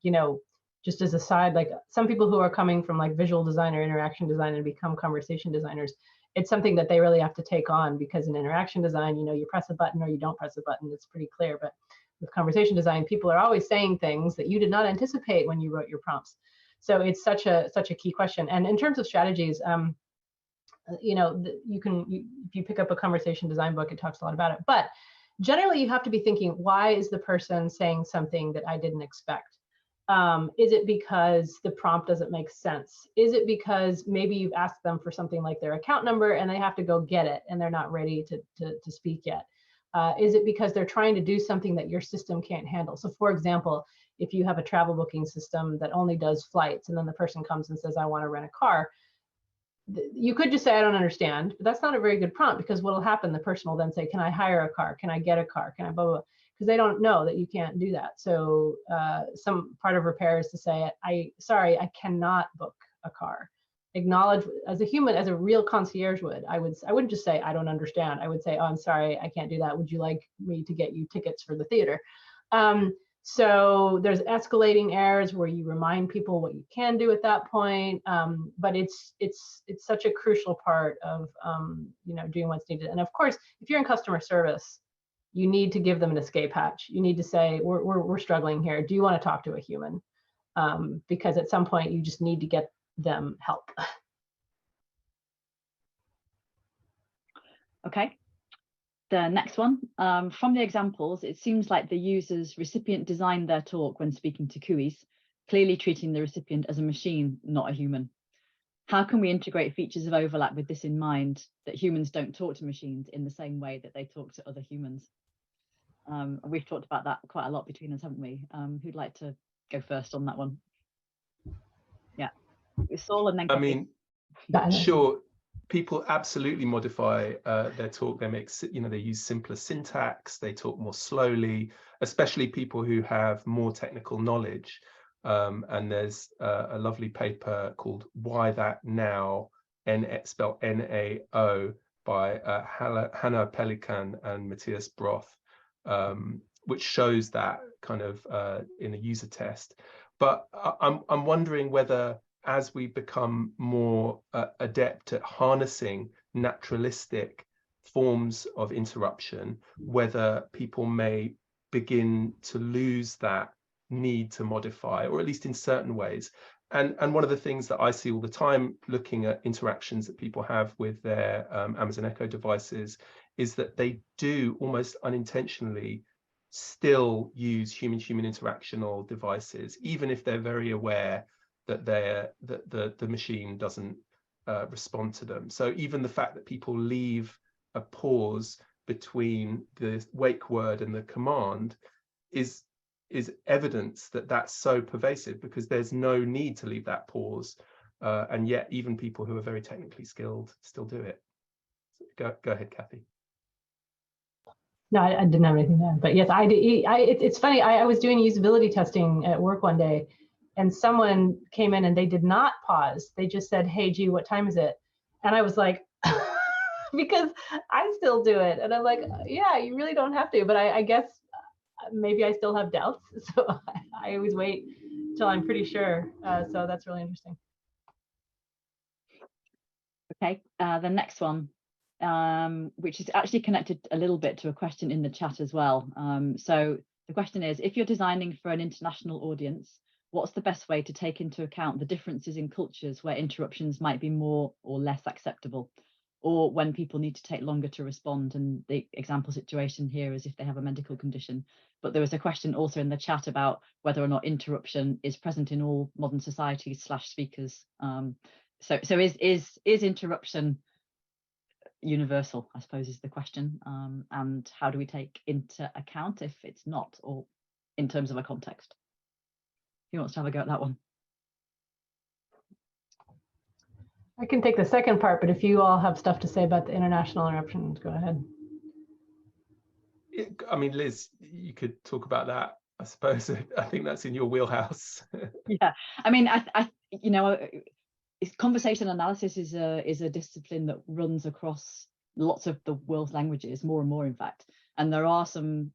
you know, just as a side, like some people who are coming from like visual design or interaction design and become conversation designers, it's something that they really have to take on, because in interaction design, you know, you press a button or you don't press a button, it's pretty clear. But with conversation design, people are always saying things that you did not anticipate when you wrote your prompts. So it's such a key question. And in terms of strategies, you know, if you pick up a conversation design book, it talks a lot about it. But generally, you have to be thinking, why is the person saying something that I didn't expect? Is it because the prompt doesn't make sense? Is it because maybe you've asked them for something like their account number and they have to go get it and they're not ready to speak yet? Is it because they're trying to do something that your system can't handle? So for example, if you have a travel booking system that only does flights, and then the person comes and says, I want to rent a car, you could just say, I don't understand, but that's not a very good prompt, because what will happen, the person will then say, can I hire a car? Can I get a car? Can I blah, blah, blah? Because they don't know that you can't do that. So some part of repair is to say, sorry, I cannot book a car. Acknowledge as a human, as a real concierge would. I wouldn't just say, I don't understand. I would say, oh, I'm sorry, I can't do that. Would you like me to get you tickets for the theater? So there's escalating errors where you remind people what you can do at that point. But it's such a crucial part of you know, doing what's needed. And of course, if you're in customer service, you need to give them an escape hatch. You need to say, we're struggling here. Do you want to talk to a human? Because at some point you just need to get them help. Okay. The next one, from the examples, it seems like the user's recipient designed their talk when speaking to CUIs, clearly treating the recipient as a machine, not a human. How can we integrate features of overlap with this in mind, that humans don't talk to machines in the same way that they talk to other humans? We've talked about that quite a lot between us, haven't we? Who'd like to go first on that one? Yeah, Saul, and then Cathy. I mean, sure. People absolutely modify their talk. They make, you know, they use simpler syntax. They talk more slowly, especially people who have more technical knowledge. And there's a lovely paper called "Why That Now," spelled N-A-O, by Hannah Pelikan and Matthias Broth, which shows that kind of in a user test. But I'm wondering whether, as we become more adept at harnessing naturalistic forms of interruption, whether people may begin to lose that need to modify, or at least in certain ways. And one of the things that I see all the time looking at interactions that people have with their Amazon Echo devices is that they do almost unintentionally still use human-human interactional devices, even if they're very aware that the machine doesn't respond to them. So even the fact that people leave a pause between the wake word and the command is evidence that that's so pervasive, because there's no need to leave that pause, and yet even people who are very technically skilled still do it. So go ahead, Cathy. No, I didn't have anything to add, but yes, I did. It's funny. I was doing usability testing at work one day, and someone came in and they did not pause. They just said, "Hey, G, what time is it?" And I was like, because I still do it, and I'm like, yeah, you really don't have to. But I guess maybe I still have doubts, so I always wait till I'm pretty sure. So that's really interesting. Okay, the next one, which is actually connected a little bit to a question in the chat as well. So the question is, if you're designing for an international audience, what's the best way to take into account the differences in cultures where interruptions might be more or less acceptable, or when people need to take longer to respond? And the example situation here is if they have a medical condition. But there was a question also in the chat about whether or not interruption is present in all modern societies / speakers. So is interruption universal, I suppose, is the question. And how do we take into account if it's not, or in terms of a context? Who wants to have a go at that one? I can take the second part, but if you all have stuff to say about the international interruptions, go ahead. I mean, Liz, you could talk about that, I suppose. I think that's in your wheelhouse. Yeah, I mean, I you know, conversation analysis is a discipline that runs across lots of the world's languages, more and more, in fact. And there are some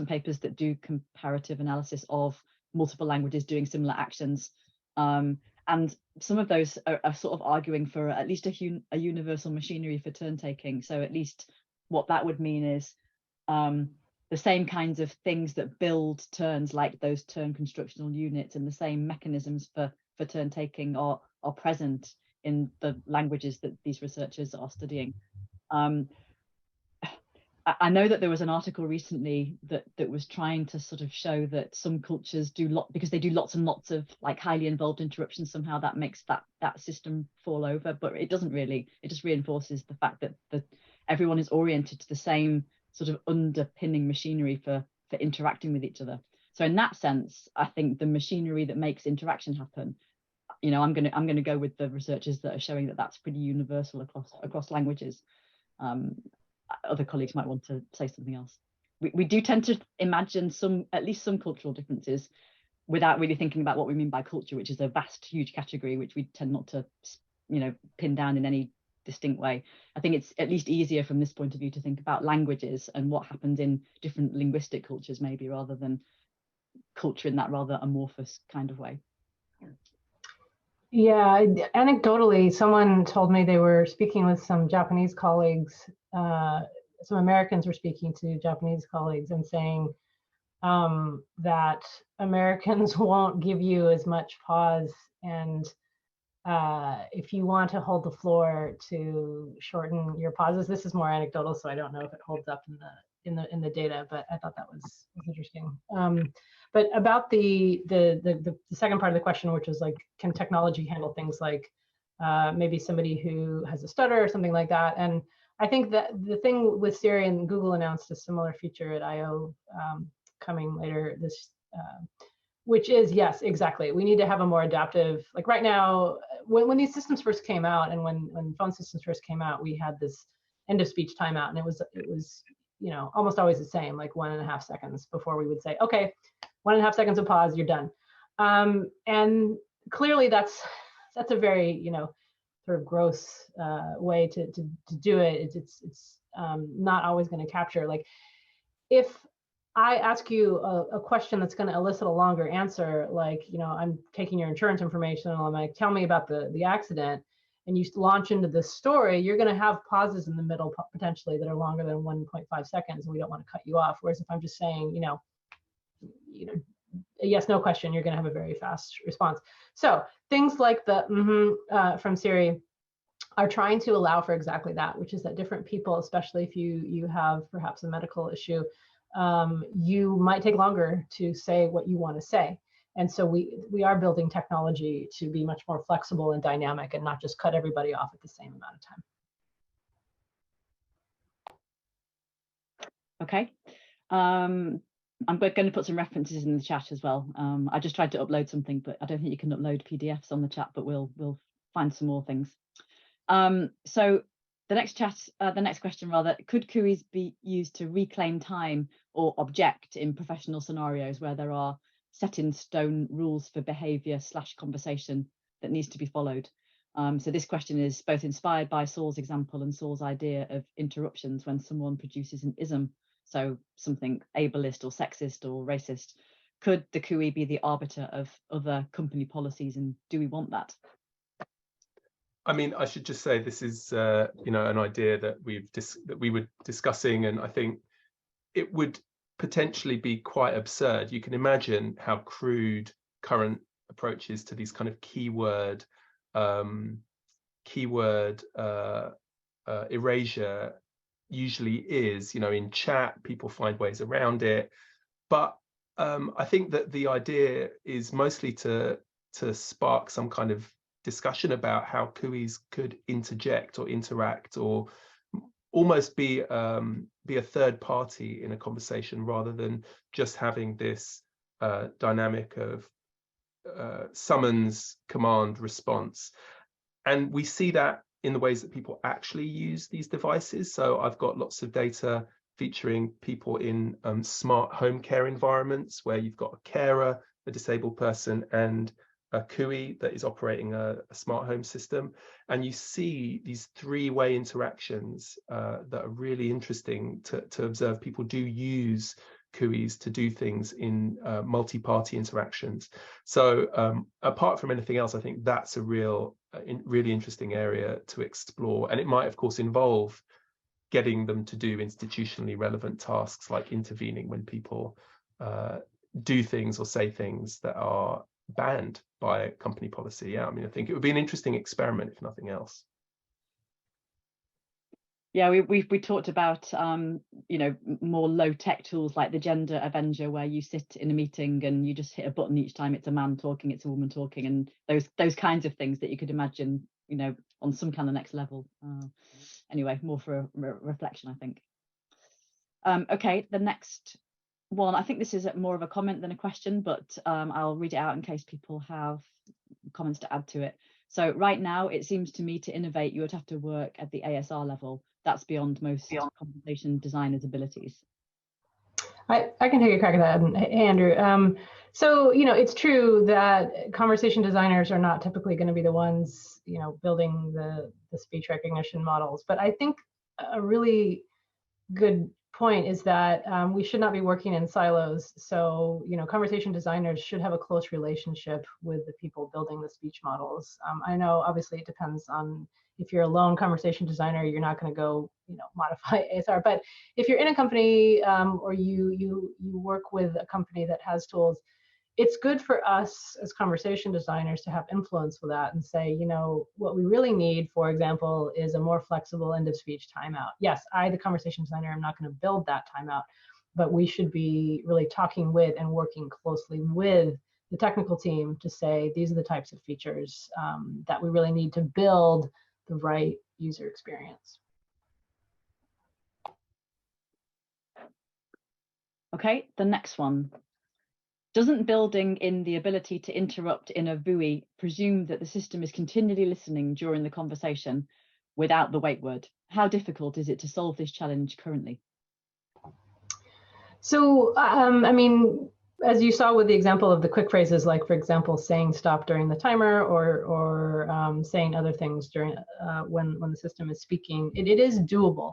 papers that do comparative analysis of multiple languages doing similar actions. And some of those are sort of arguing for at least a universal machinery for turn taking. So at least what that would mean is the same kinds of things that build turns, like those turn constructional units, and the same mechanisms for turn taking are present in the languages that these researchers are studying. I know that there was an article recently that was trying to sort of show that some cultures do because they do lots and lots of like highly involved interruptions, somehow that makes that system fall over, but it doesn't really. It just reinforces the fact that everyone is oriented to the same sort of underpinning machinery for interacting with each other. So in that sense, I think the machinery that makes interaction happen, you know, I'm gonna go with the researchers that are showing that that's pretty universal across languages. Other colleagues might want to say something else. We do tend to imagine at least some cultural differences without really thinking about what we mean by culture, which is a vast, huge category, which we tend not to, you know, pin down in any distinct way. I think it's at least easier from this point of view to think about languages and what happens in different linguistic cultures, maybe, rather than culture in that rather amorphous kind of way. Yeah, anecdotally, someone told me they were speaking with some Japanese colleagues, some Americans were speaking to Japanese colleagues and saying that Americans won't give you as much pause, and if you want to hold the floor to shorten your pauses. This is more anecdotal, so I don't know if it holds up in the data, but I thought that was interesting. But about the second part of the question, which was like, can technology handle things like maybe somebody who has a stutter or something like that? And I think that the thing with Siri, and Google announced a similar feature at I/O coming later this, which is, yes, exactly. We need to have a more adaptive, like right now, when these systems first came out, and when phone systems first came out, we had this end of speech timeout, and it was you know, almost always the same, like 1.5 seconds before we would say, okay, 1.5 seconds of pause, you're done. And clearly that's a very, you know, sort of gross way to do it. It's not always going to capture. Like, if I ask you a question that's going to elicit a longer answer, like, you know, I'm taking your insurance information, and I'm like, tell me about the accident, and you launch into this story, you're going to have pauses in the middle potentially that are longer than 1.5 seconds, and we don't want to cut you off. Whereas if I'm just saying, you know, a yes, no question, you're going to have a very fast response. So things like the from Siri are trying to allow for exactly that, which is that different people, especially if you have perhaps a medical issue, you might take longer to say what you want to say. And so we are building technology to be much more flexible and dynamic, and not just cut everybody off at the same amount of time. Okay. I'm going to put some references in the chat as well. I just tried to upload something, but I don't think you can upload PDFs on the chat, but we'll find some more things. So the next question rather, could cooeys be used to reclaim time or object in professional scenarios where there are set in stone rules for behavior / conversation that needs to be followed? So this question is both inspired by Saul's example and Saul's idea of interruptions when someone produces an ism, so something ableist or sexist or racist. Could the cooey be the arbiter of other company policies, and do we want that? I mean, I should just say this is, you know, an idea that we were discussing, and I think it would potentially be quite absurd. You can imagine how crude current approaches to these kind of keyword erasure usually is. You know, in chat, people find ways around it, but I think that the idea is mostly to spark some kind of discussion about how CUIs could interject or interact or almost be a third party in a conversation, rather than just having this dynamic of summons, command, response. And we see that in the ways that people actually use these devices. So I've got lots of data featuring people in smart home care environments where you've got a carer, a disabled person, and a CUI that is operating a smart home system. And you see these three-way interactions that are really interesting to observe. People do use CUIs to do things in multi-party interactions. So apart from anything else, I think that's a really interesting area to explore. And it might, of course, involve getting them to do institutionally relevant tasks like intervening when people do things or say things that are banned by company policy. Yeah, I mean, I think it would be an interesting experiment, if nothing else. Yeah, we talked about you know, more low tech tools like the Gender Avenger, where you sit in a meeting and you just hit a button each time it's a man talking, it's a woman talking, and those kinds of things that you could imagine, you know, on some kind of next level. Anyway, more for a reflection, I think. Okay, the next one, I think this is more of a comment than a question, but I'll read it out in case people have comments to add to it. So right now, it seems to me to innovate, you would have to work at the ASR level. That's beyond most conversation designers' abilities. I can take a crack at that. Hey, Andrew. So, you know, it's true that conversation designers are not typically going to be the ones, you know, building the speech recognition models. But I think a really good point is that we should not be working in silos. So, you know, conversation designers should have a close relationship with the people building the speech models. I know obviously it depends on, if you're a lone conversation designer, you're not going to go, you know, modify ASR. But if you're in a company or you work with a company that has tools, it's good for us as conversation designers to have influence with that and say, you know, what we really need, for example, is a more flexible end of speech timeout. Yes, I, the conversation designer, am not going to build that timeout, but we should be really talking with and working closely with the technical team to say, these are the types of features that we really need to build the right user experience. Okay, the next one. Doesn't building in the ability to interrupt in a VUI presume that the system is continually listening during the conversation without the wait word? How difficult is it to solve this challenge currently? So, I mean, as you saw with the example of the quick phrases, like, for example, saying stop during the timer or saying other things during when the system is speaking, it is doable.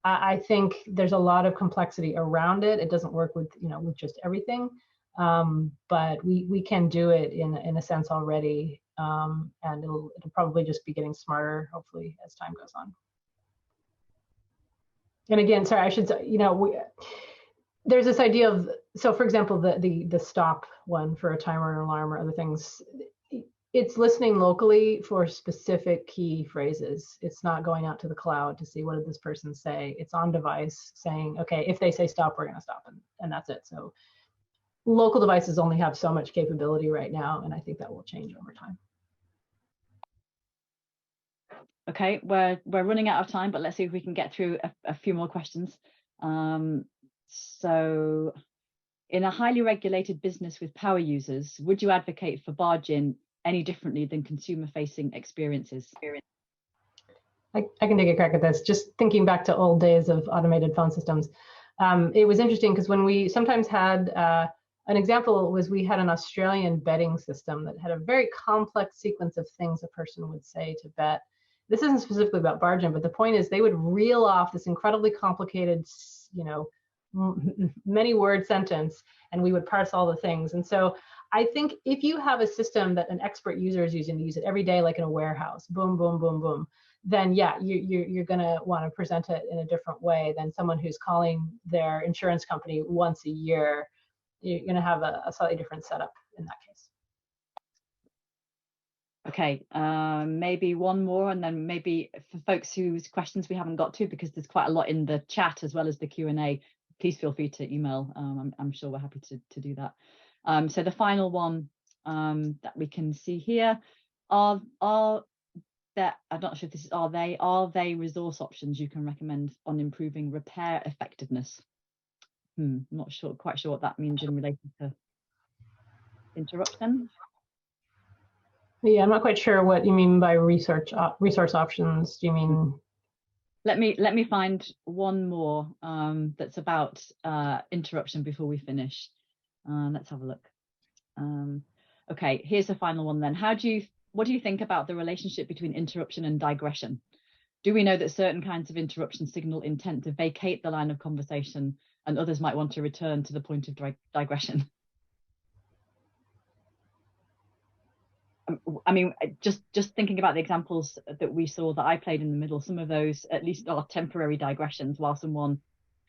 I think there's a lot of complexity around it. It doesn't work with, you know, with just everything, but we can do it in a sense already, and it'll probably just be getting smarter, hopefully, as time goes on. And again, sorry, I should say, you know, there's this idea of, so for example, the stop one for a timer or alarm or other things, it's listening locally for specific key phrases. It's not going out to the cloud to see what did this person say. It's on device saying, okay, if they say stop, we're going to stop, and that's it. So local devices only have so much capability right now, and I think that will change over time. Okay, we're running out of time, but let's see if we can get through a few more questions. So in a highly regulated business with power users, would you advocate for Barge-in any differently than consumer-facing experiences? I can take a crack at this. Just thinking back to old days of automated phone systems, it was interesting because when we sometimes had an example was we had an Australian betting system that had a very complex sequence of things a person would say to bet. This isn't specifically about Barge-in, but the point is they would reel off this incredibly complicated, you know, many word sentence, and we would parse all the things. And so I think if you have a system that an expert user is using, to use it every day, like in a warehouse, boom, boom, boom, boom, then yeah, you're going to want to present it in a different way than someone who's calling their insurance company once a year. You're going to have a slightly different setup in that case. Okay, maybe one more, and then maybe for folks whose questions we haven't got to, because there's quite a lot in the chat as well as the Q&A, please feel free to email. I'm sure we're happy to do that. So the final one that we can see here are there, I'm not sure if this is, are they resource options you can recommend on improving repair effectiveness? I'm not quite sure what that means in relation to interruption. Yeah, I'm not quite sure what you mean by resource options. Do you mean? Let me find one more that's about interruption before we finish. Let's have a look. Okay, here's the final one then. What do you think about the relationship between interruption and digression? Do we know that certain kinds of interruption signal intent to vacate the line of conversation, and others might want to return to the point of digression? I mean, just thinking about the examples that we saw that I played in the middle, some of those at least are temporary digressions while someone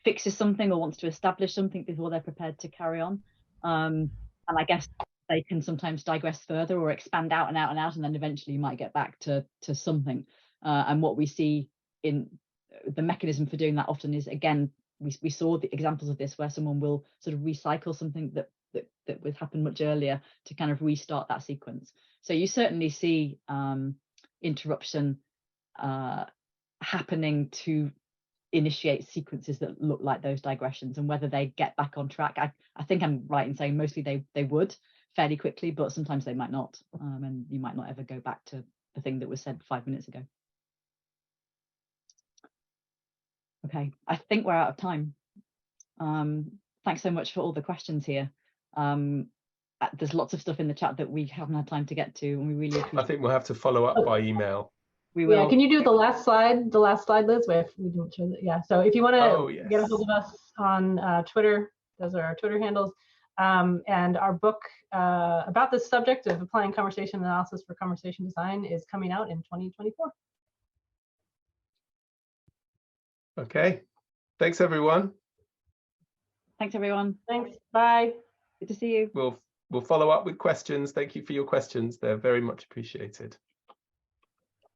fixes something or wants to establish something before they're prepared to carry on. And I guess they can sometimes digress further or expand out and out and out, and then eventually you might get back to something. And what we see in the mechanism for doing that often is, again, we saw the examples of this where someone will sort of recycle something that would happen much earlier to kind of restart that sequence. So you certainly see interruption happening to initiate sequences that look like those digressions, and whether they get back on track. I think I'm right in saying mostly they would fairly quickly, but sometimes they might not, and you might not ever go back to the thing that was said 5 minutes ago. Okay, I think we're out of time. Thanks so much for all the questions here. There's lots of stuff in the chat that we haven't had time to get to, and we really appreciate. I think we'll have to follow up by email. We will. Yeah, can you do the last slide? The last slide, Liz. We didn't show that. Yeah. So if you want to get a hold of us on Twitter, those are our Twitter handles. And our book about this subject of applying conversation analysis for conversation design is coming out in 2024. Okay. Thanks, everyone. Thanks, everyone. Thanks. Bye. Good to see you. We'll follow up with questions. Thank you for your questions. They're very much appreciated.